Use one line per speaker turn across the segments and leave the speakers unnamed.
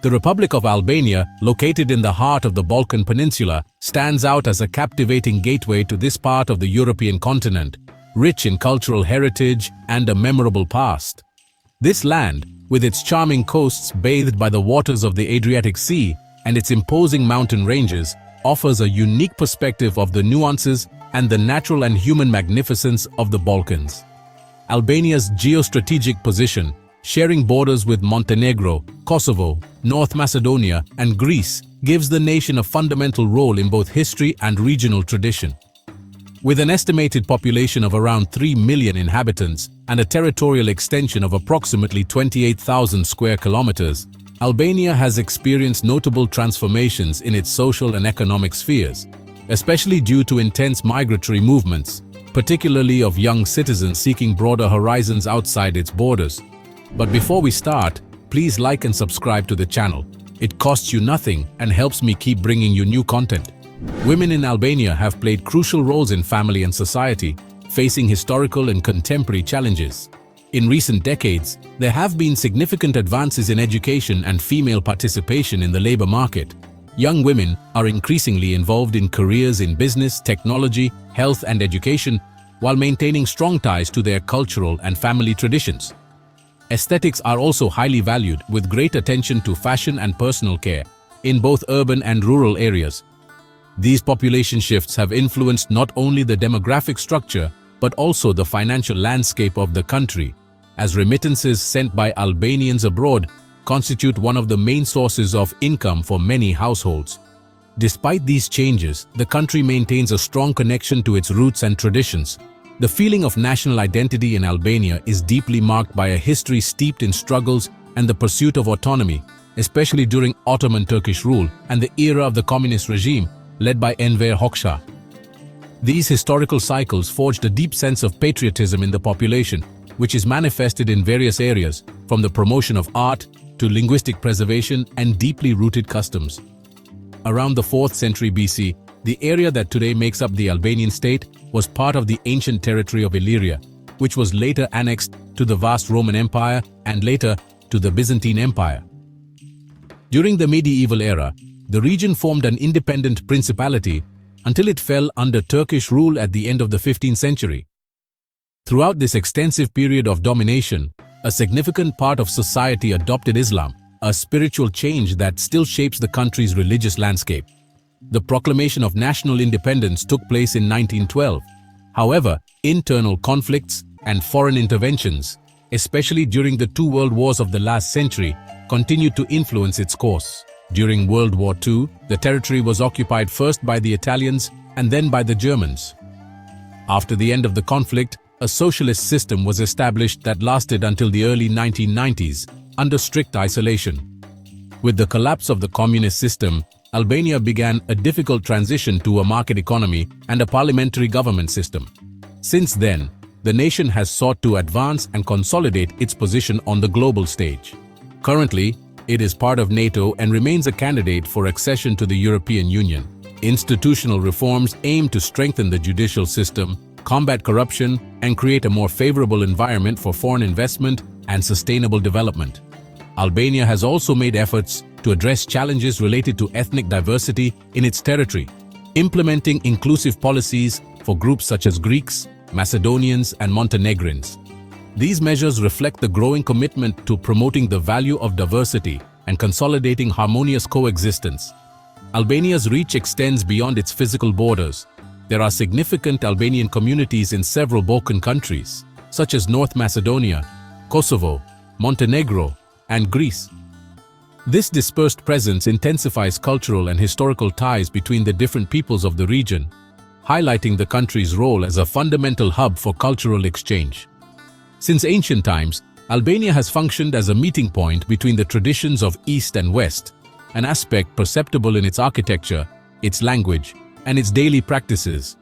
The Republic of Albania, located in the heart of the Balkan Peninsula, stands out as a captivating gateway to this part of the European continent, rich in cultural heritage and a memorable past. This land, with its charming coasts bathed by the waters of the Adriatic Sea and its imposing mountain ranges, offers a unique perspective of the nuances and the natural and human magnificence of the Balkans. Albania's geostrategic position, sharing borders with Montenegro, Kosovo, North Macedonia, and Greece, gives the nation a fundamental role in both history and regional tradition. With an estimated population of around 3 million inhabitants and a territorial extension of approximately 28,000 square kilometers, Albania has experienced notable transformations in its social and economic spheres, especially due to intense migratory movements, particularly of young citizens seeking broader horizons outside its borders. But before we start, please like and subscribe to the channel. It costs you nothing and helps me keep bringing you new content. Women in Albania have played crucial roles in family and society, facing historical and contemporary challenges. In recent decades, there have been significant advances in education and female participation in the labor market. Young women are increasingly involved in careers in business, technology, health, and education, while maintaining strong ties to their cultural and family traditions. Aesthetics are also highly valued, with great attention to fashion and personal care in both urban and rural areas. These population shifts have influenced not only the demographic structure but also the financial landscape of the country, as remittances sent by Albanians abroad constitute one of the main sources of income for many households. Despite these changes, the country maintains a strong connection to its roots and traditions. The feeling of national identity in Albania is deeply marked by a history steeped in struggles and the pursuit of autonomy, especially during Ottoman Turkish rule and the era of the communist regime led by Enver Hoxha. These historical cycles forged a deep sense of patriotism in the population, which is manifested in various areas, from the promotion of art to linguistic preservation and deeply rooted customs. Around the 4th century BC, the area that today makes up the Albanian state was part of the ancient territory of Illyria, which was later annexed to the vast Roman Empire and later to the Byzantine Empire. During the medieval era, the region formed an independent principality until it fell under Turkish rule at the end of the 15th century. Throughout this extensive period of domination, a significant part of society adopted Islam, a spiritual change that still shapes the country's religious landscape. The proclamation of national independence took place in 1912. However, internal conflicts and foreign interventions, especially during the two world wars of the last century, continued to influence its course. During World War II, the territory was occupied first by the Italians and then by the Germans. After the end of the conflict, a socialist system was established that lasted until the early 1990s, under strict isolation. With the collapse of the communist system, Albania began a difficult transition to a market economy and a parliamentary government system. Since then, the nation has sought to advance and consolidate its position on the global stage. Currently, it is part of NATO and remains a candidate for accession to the European Union. Institutional reforms aim to strengthen the judicial system, combat corruption, and create a more favorable environment for foreign investment and sustainable development. Albania has also made efforts to address challenges related to ethnic diversity in its territory, implementing inclusive policies for groups such as Greeks, Macedonians, and Montenegrins. These measures reflect the growing commitment to promoting the value of diversity and consolidating harmonious coexistence. Albania's reach extends beyond its physical borders. There are significant Albanian communities in several Balkan countries, such as North Macedonia, Kosovo, Montenegro, and Greece. This dispersed presence intensifies cultural and historical ties between the different peoples of the region, highlighting the country's role as a fundamental hub for cultural exchange. Since ancient times, Albania has functioned as a meeting point between the traditions of East and West, an aspect perceptible in its architecture, its language, and its daily practices.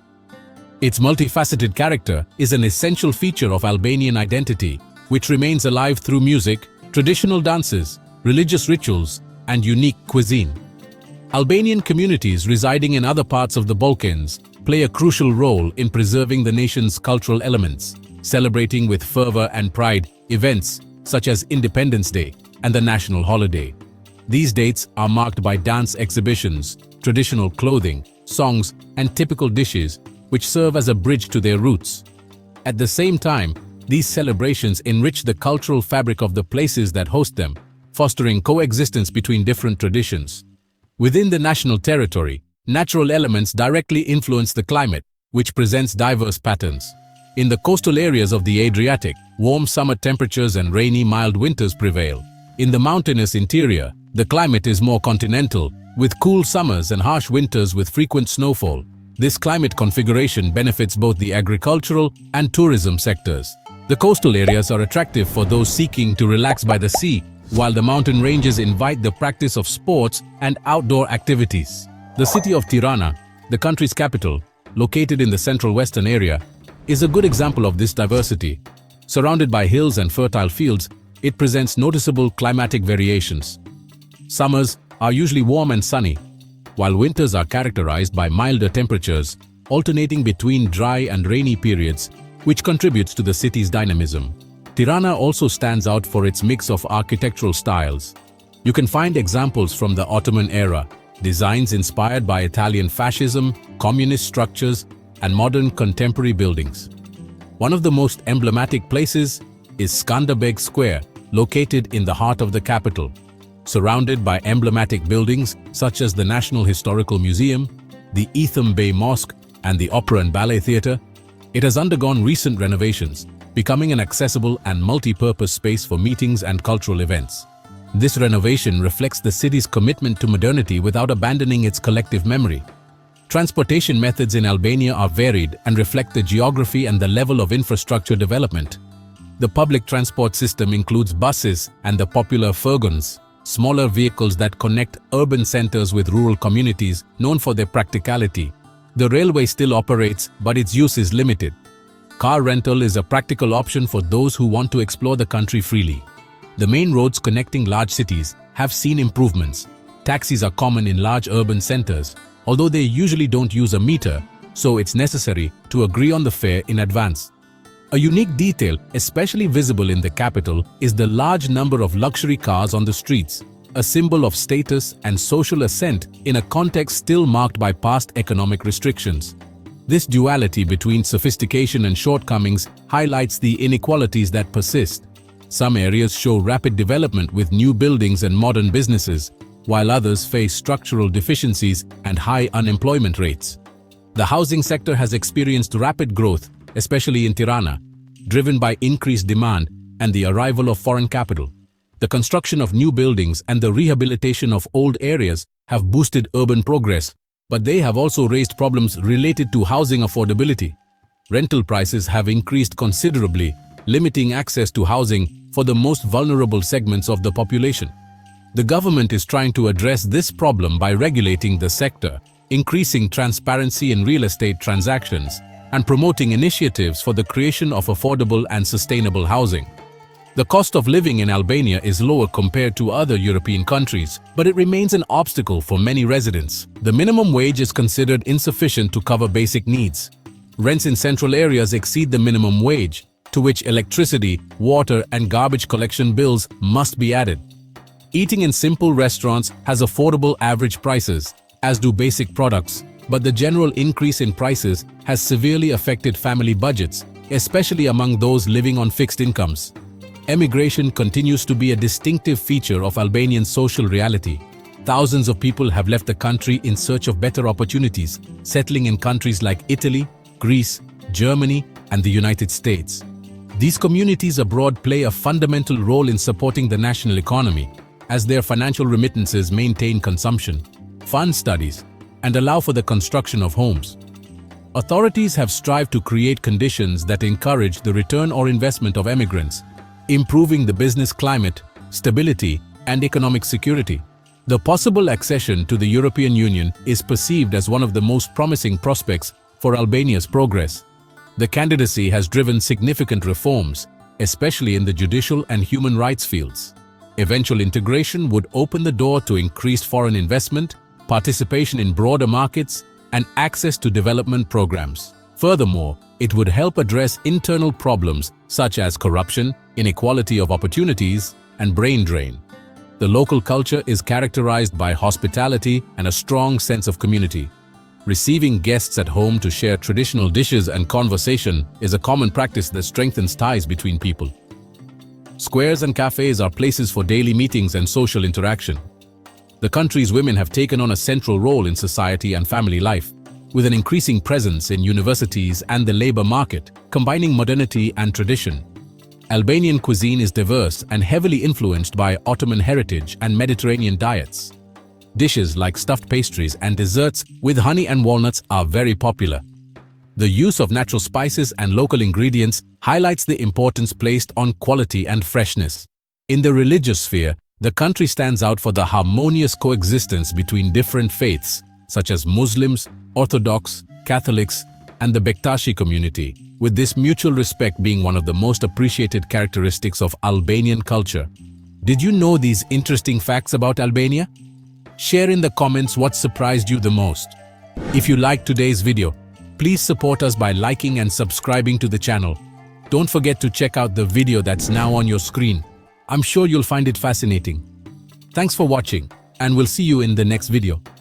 Its multifaceted character is an essential feature of Albanian identity, which remains alive through music, traditional dances, religious rituals, and unique cuisine. Albanian communities residing in other parts of the Balkans play a crucial role in preserving the nation's cultural elements, celebrating with fervor and pride events such as Independence Day and the national holiday. These dates are marked by dance exhibitions, traditional clothing, songs, and typical dishes, which serve as a bridge to their roots. At the same time, these celebrations enrich the cultural fabric of the places that host them, fostering coexistence between different traditions. Within the national territory, natural elements directly influence the climate, which presents diverse patterns. In the coastal areas of the Adriatic, warm summer temperatures and rainy, mild winters prevail. In the mountainous interior, the climate is more continental, with cool summers and harsh winters with frequent snowfall. This climate configuration benefits both the agricultural and tourism sectors. The coastal areas are attractive for those seeking to relax by the sea, while the mountain ranges invite the practice of sports and outdoor activities. The city of Tirana, the country's capital, located in the central western area, is a good example of this diversity. Surrounded by hills and fertile fields, it presents noticeable climatic variations. Summers are usually warm and sunny, while winters are characterized by milder temperatures, alternating between dry and rainy periods, which contributes to the city's dynamism. Tirana also stands out for its mix of architectural styles. You can find examples from the Ottoman era, designs inspired by Italian fascism, communist structures, and modern contemporary buildings. One of the most emblematic places is Skanderbeg Square, located in the heart of the capital. Surrounded by emblematic buildings such as the National Historical Museum, the Etham Bey Mosque, and the Opera and Ballet Theatre, it has undergone recent renovations, becoming an accessible and multi-purpose space for meetings and cultural events. This renovation reflects the city's commitment to modernity without abandoning its collective memory. Transportation methods in Albania are varied and reflect the geography and the level of infrastructure development. The public transport system includes buses and the popular furgons, smaller vehicles that connect urban centers with rural communities, known for their practicality. The railway still operates, but its use is limited. Car rental is a practical option for those who want to explore the country freely. The main roads connecting large cities have seen improvements. Taxis are common in large urban centers, although they usually don't use a meter, so it's necessary to agree on the fare in advance. A unique detail, especially visible in the capital, is the large number of luxury cars on the streets, a symbol of status and social ascent in a context still marked by past economic restrictions. This duality between sophistication and shortcomings highlights the inequalities that persist. Some areas show rapid development with new buildings and modern businesses, while others face structural deficiencies and high unemployment rates. The housing sector has experienced rapid growth, especially in Tirana, driven by increased demand and the arrival of foreign capital. The construction of new buildings and the rehabilitation of old areas have boosted urban progress, but they have also raised problems related to housing affordability. Rental prices have increased considerably, limiting access to housing for the most vulnerable segments of the population. The government is trying to address this problem by regulating the sector, increasing transparency in real estate transactions, and promoting initiatives for the creation of affordable and sustainable housing. The cost of living in Albania is lower compared to other European countries, but it remains an obstacle for many residents. The minimum wage is considered insufficient to cover basic needs. Rents in central areas exceed the minimum wage, to which electricity, water, and garbage collection bills must be added. Eating in simple restaurants has affordable average prices, as do basic products, but the general increase in prices has severely affected family budgets, especially among those living on fixed incomes. Emigration continues to be a distinctive feature of Albanian social reality. Thousands of people have left the country in search of better opportunities, settling in countries like Italy, Greece, Germany, and the United States. These communities abroad play a fundamental role in supporting the national economy, as their financial remittances maintain consumption, fund studies, and allow for the construction of homes. Authorities have strived to create conditions that encourage the return or investment of emigrants, improving the business climate, stability, and economic security. The possible accession to the European Union is perceived as one of the most promising prospects for Albania's progress. The candidacy has driven significant reforms, especially in the judicial and human rights fields. Eventual integration would open the door to increased foreign investment, participation in broader markets, and access to development programs. Furthermore, it would help address internal problems such as corruption, inequality of opportunities, and brain drain. The local culture is characterized by hospitality and a strong sense of community. Receiving guests at home to share traditional dishes and conversation is a common practice that strengthens ties between people. Squares and cafes are places for daily meetings and social interaction. The country's women have taken on a central role in society and family life, with an increasing presence in universities and the labor market, combining modernity and tradition. Albanian cuisine is diverse and heavily influenced by Ottoman heritage and Mediterranean diets. Dishes like stuffed pastries and desserts with honey and walnuts are very popular. The use of natural spices and local ingredients highlights the importance placed on quality and freshness. In the religious sphere, the country stands out for the harmonious coexistence between different faiths, such as Muslims, Orthodox, Catholics, and the Bektashi community, with this mutual respect being one of the most appreciated characteristics of Albanian culture. Did you know these interesting facts about Albania? Share in the comments what surprised you the most. If you liked today's video, please support us by liking and subscribing to the channel. Don't forget to check out the video that's now on your screen. I'm sure you'll find it fascinating. Thanks for watching, and we'll see you in the next video.